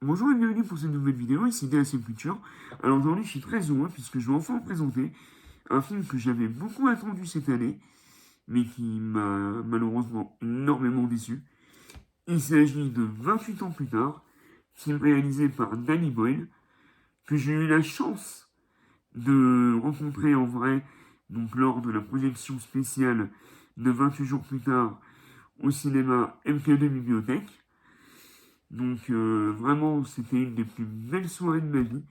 Bonjour et bienvenue pour cette nouvelle vidéo, ici DAC Culture. Alors aujourd'hui je suis très heureux puisque je vais enfin vous présenter un film que j'avais beaucoup attendu cette année, mais qui m'a malheureusement énormément déçu. Il s'agit de 28 ans plus tard, film réalisé par Danny Boyle, que j'ai eu la chance de rencontrer en vrai, donc lors de la projection spéciale de 28 jours plus tard au cinéma MK2 Bibliothèque. Donc vraiment, c'était une des plus belles soirées de ma vie.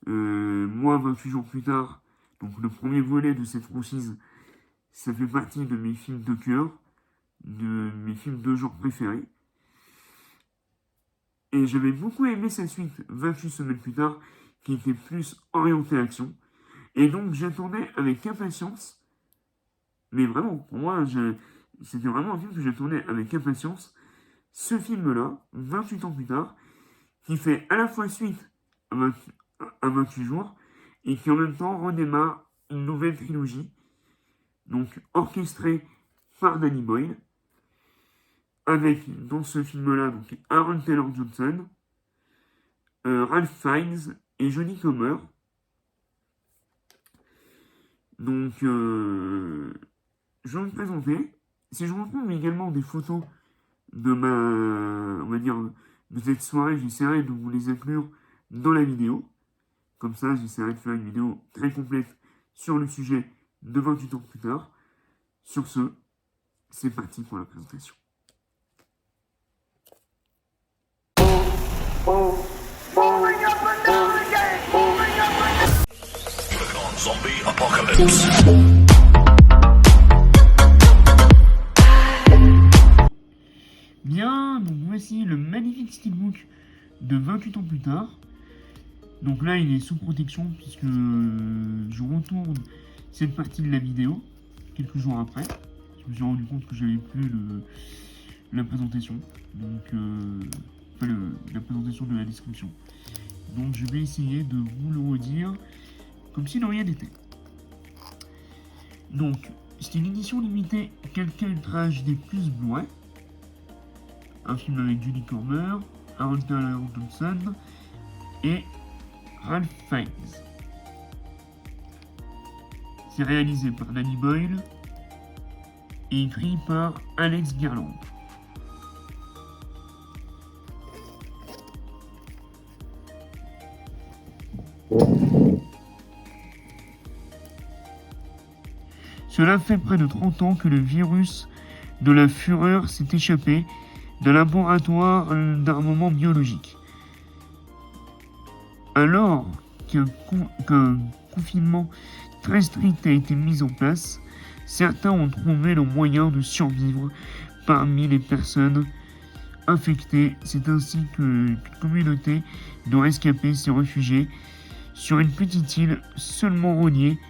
Moi, 28 jours plus tard, donc le premier volet de cette franchise, ça fait partie de mes films de cœur, de mes films de genre préférés. Et j'avais beaucoup aimé sa suite, 28 semaines plus tard, qui était plus orientée action. Et donc j'attendais avec impatience, mais vraiment, pour moi, c'était vraiment un film que j'attendais avec impatience. Ce film-là, 28 ans plus tard, qui fait à la fois suite à 28 jours et qui en même temps redémarre une nouvelle trilogie, donc orchestrée par Danny Boyle, avec dans ce film-là donc Aaron Taylor Johnson, Ralph Fiennes et Jodie Comer. Donc, je vais me présenter. Si je retrouve également des photos de on va dire, de cette soirée, j'essaierai de vous les inclure dans la vidéo. Comme ça, j'essaierai de faire une vidéo très complète sur le sujet de 28 ans plus tard. Sur ce, c'est parti pour la présentation. Zombie apocalypse. Bien, donc voici le magnifique steelbook de 28 ans plus tard. Donc là, il est sous protection puisque je retourne cette partie de la vidéo quelques jours après. Je me suis rendu compte que j'avais plus la présentation, donc la présentation de la description. Donc je vais essayer de vous le redire comme si de rien n'était. Donc, c'est une édition limitée quelques ultra HD plus Blu-ray. Un film avec Jodie Comer, Aaron Taylor Johnson et Ralph Fiennes. C'est réalisé par Danny Boyle et écrit par Alex Garland. Cela fait près de 30 ans que le virus de la fureur s'est échappé d'un laboratoire d'armement biologique. Alors qu'un confinement très strict a été mis en place, certains ont trouvé le moyen de survivre parmi les personnes infectées. C'est ainsi qu'une communauté de rescapés s'est réfugiée sur une petite île seulement reliée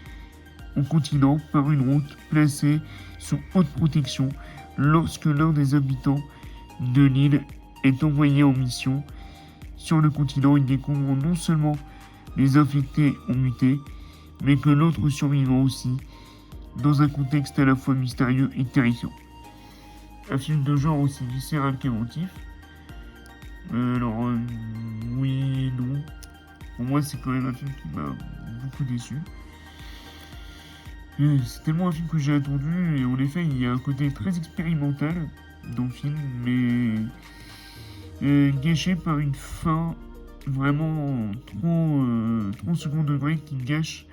au continent par une route placée sous haute protection. Lorsque l'un des habitants de l'île est envoyé en mission sur le continent, il découvre non seulement les infectés ont muté, mais que l'autre survivant aussi, dans un contexte à la fois mystérieux et terrifiant. Un film de genre aussi viscéral qu'émotif. Oui et non. Pour moi, c'est quand même un film qui m'a beaucoup déçu. C'est tellement un film que j'ai attendu, et en effet, il y a un côté très expérimental dans le film, mais gâché par une fin vraiment trop second degré qui gâche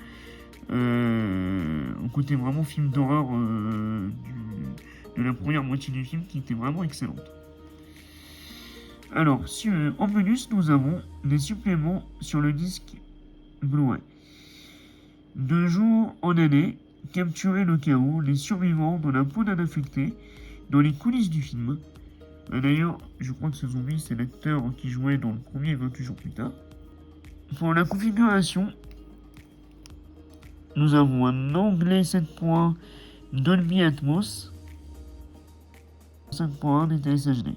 un côté vraiment film d'horreur de la première moitié du film qui était vraiment excellente. Alors, en bonus, nous avons des suppléments sur le disque Blu-ray. 2 jours en année, capturer le chaos, les survivants dans la peau d'un infecté, dans les coulisses du film. D'ailleurs, je crois que ce zombie, c'est l'acteur qui jouait dans le premier 28 jours plus tard. Pour la configuration, nous avons un anglais 7.1 Dolby Atmos, 5.1 DTS HD.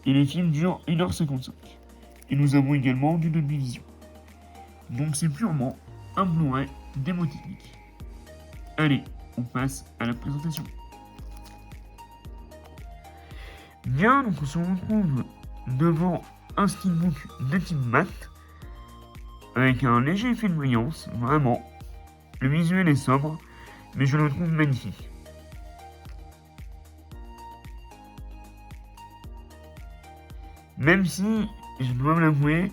Et les films durent 1h55. Et nous avons également du Dolby Vision. Donc c'est purement un Blu-ray démo technique. Allez, on passe à la présentation. Bien, donc on se retrouve devant un steelbook de type mat, avec un léger effet de brillance, vraiment. Le visuel est sobre, mais je le trouve magnifique. Même si, je dois me l'avouer,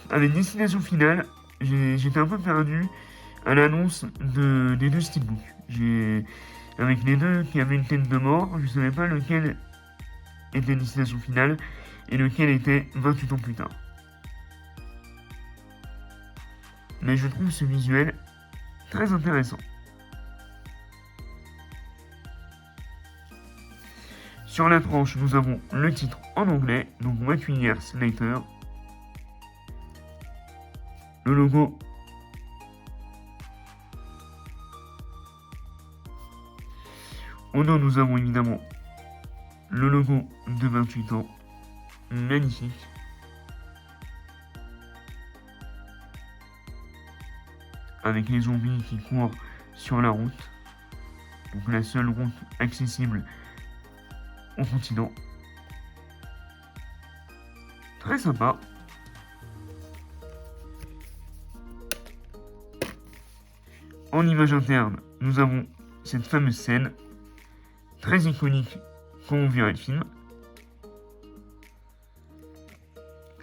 avec Destination Finale, j'étais un peu perdu à l'annonce des deux steelbooks. Avec les deux qui avaient une tête de mort, je ne savais pas lequel était Destination Finale et lequel était 28 ans plus tard. Mais je trouve ce visuel très intéressant. Sur la tranche, nous avons le titre en anglais, donc What Years Later. Le logo. Au dos, nous avons évidemment le logo de 28 ans. Magnifique. Avec les zombies qui courent sur la route. Donc la seule route accessible au continent. Très sympa. En image interne, nous avons cette fameuse scène très iconique quand on verra le film.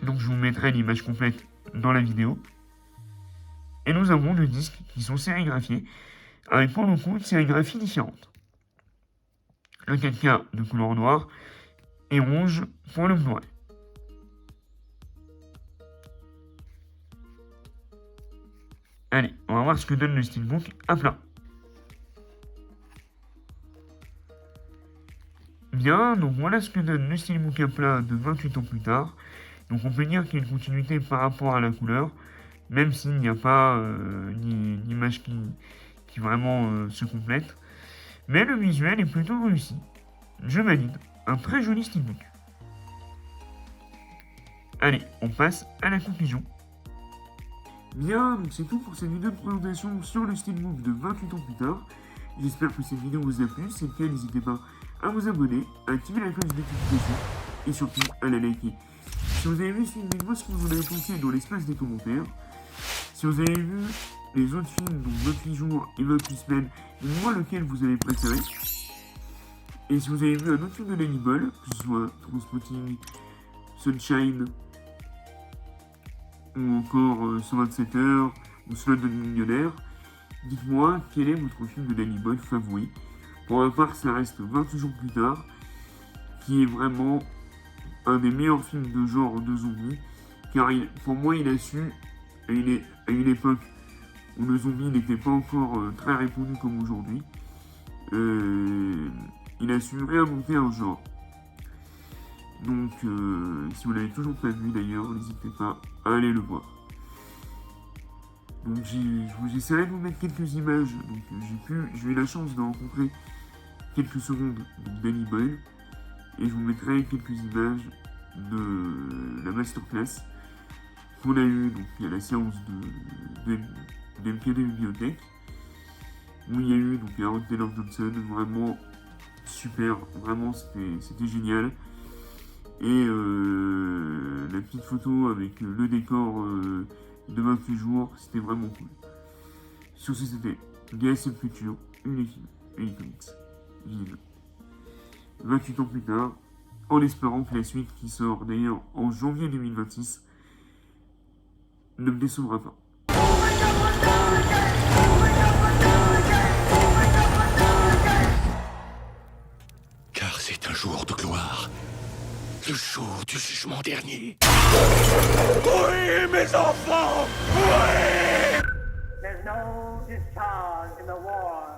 Donc je vous mettrai l'image complète dans la vidéo. Et nous avons deux disques qui sont sérigraphiés avec pour le coup une sérigraphie différente. Le 4K de couleur noire et rouge pour le Blu-ray. Allez, on va voir ce que donne le steelbook à plat. Bien, donc voilà ce que donne le steelbook à plat de 28 ans plus tard. Donc on peut dire qu'il y a une continuité par rapport à la couleur, même s'il n'y a pas une image qui vraiment se complète. Mais le visuel est plutôt réussi. Je valide. Un très joli steelbook. Allez, on passe à la conclusion. Bien, donc c'est tout pour cette vidéo de présentation sur le steelbook de 28 ans plus tard. J'espère que cette vidéo vous a plu. Si c'est le cas, n'hésitez pas à vous abonner, à activer la cloche de notification et surtout à la liker. Si vous avez vu cette vidéo, ce que vous en avez pensé dans l'espace des commentaires. Si vous avez vu les autres films, donc 28 jours et 28 semaines, dites-moi lequel vous avez préféré. Et si vous avez vu un autre film de Danny Boyle, que ce soit Trainspotting, Sunshine, ou encore 127 heures, ou Slumdog Millionnaire, dites-moi quel est votre film de Danny Boyle favori. Pour ma part, ça reste 28 jours plus tard, qui est vraiment un des meilleurs films de genre de zombies, car pour moi, il a su, à une époque où le zombie n'était pas encore très répandu comme aujourd'hui, il a su réinventer un genre. Donc, si vous l'avez toujours pas vu d'ailleurs, n'hésitez pas à aller le voir. Donc, j'essaierai de vous mettre quelques images. Donc, j'ai eu la chance de rencontrer quelques secondes de Danny Boyle, et je vous mettrai quelques images de la masterclass qu'on a eu donc à la séance de MPD Bibliothèque, où il y a eu donc Aaron Taylor Johnson, vraiment super, vraiment c'était génial. Et la petite photo avec le décor de 28 jours, c'était vraiment cool. Sur ce, c'était DSM Future, une film, une comics, vive. 28 ans plus tard, en espérant que la suite qui sort d'ailleurs en janvier 2026 ne me décevra pas. Car c'est un jour de gloire. Le jour du jugement dernier. Oui, mes enfants! Oui! There's no discharge in the war